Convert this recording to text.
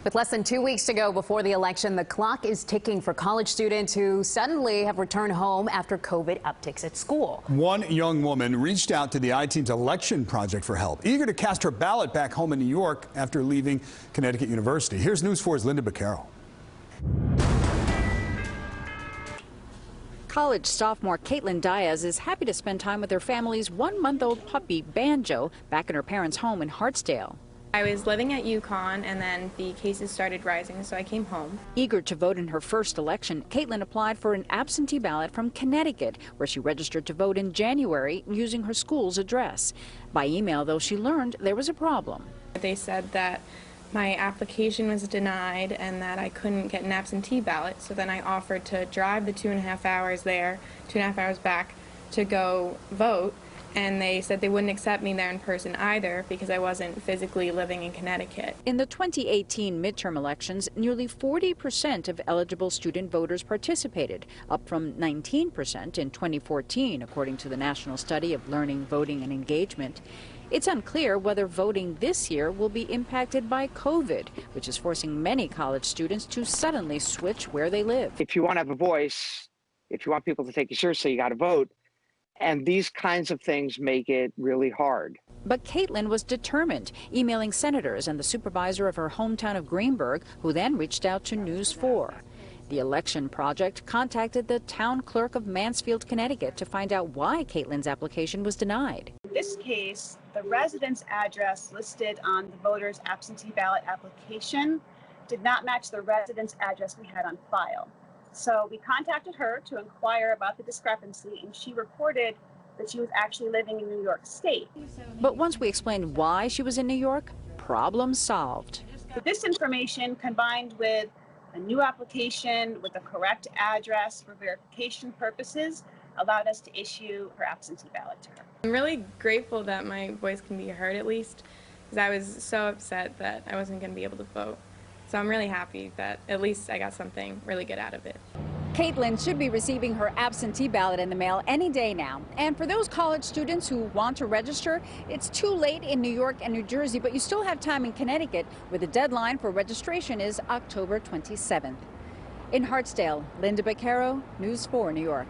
With less than 2 weeks to go before the election, the clock is ticking for college students who suddenly have returned home after COVID upticks at school. One young woman reached out to the I-Team's election project for help, eager to cast her ballot back home in New York after leaving Connecticut University. Here's News 4's Lynda Baquero. College sophomore Caitlin Diaz is happy to spend time with her family's one-month-old puppy, Banjo, back in her parents' home in Hartsdale. I was living at UConn, and then the cases started rising, so I came home. Eager to vote in her first election, Caitlin applied for an absentee ballot from Connecticut, where she registered to vote in January using her school's address. By email, though, she learned there was a problem. They said that my application was denied and that I couldn't get an absentee ballot, so then I offered to drive the 2.5 hours there, 2.5 hours back, to go vote. And they said they wouldn't accept me there in person either because I wasn't physically living in Connecticut. In the 2018 midterm elections, nearly 40% of eligible student voters participated, up from 19% in 2014, according to the National Study of Learning, Voting, and Engagement. It's unclear whether voting this year will be impacted by COVID, which is forcing many college students to suddenly switch where they live. If you want to have a voice, if you want people to take you seriously, you got to vote. And these kinds of things make it really hard. But Caitlin was determined, emailing senators and the supervisor of her hometown of Greenburgh, who then reached out to News 4. The Election Project contacted the town clerk of Mansfield, Connecticut, to find out why Caitlin's application was denied. In this case, the residence address listed on the voter's absentee ballot application did not match the residence address we had on file. So we contacted her to inquire about the discrepancy, and she reported that she was actually living in New York State. But once we explained why she was in New York, problem solved. But this information, combined with a new application with the correct address for verification purposes, allowed us to issue her absentee ballot to her. I'm really grateful that my voice can be heard at least, because I was so upset that I wasn't going to be able to vote. So I'm really happy that at least I got something really good out of it. Caitlin should be receiving her absentee ballot in the mail any day now. And for those college students who want to register, it's too late in New York and New Jersey, but you still have time in Connecticut, where the deadline for registration is October 27th. In Hartsdale, Lynda Baquero, News 4 New York.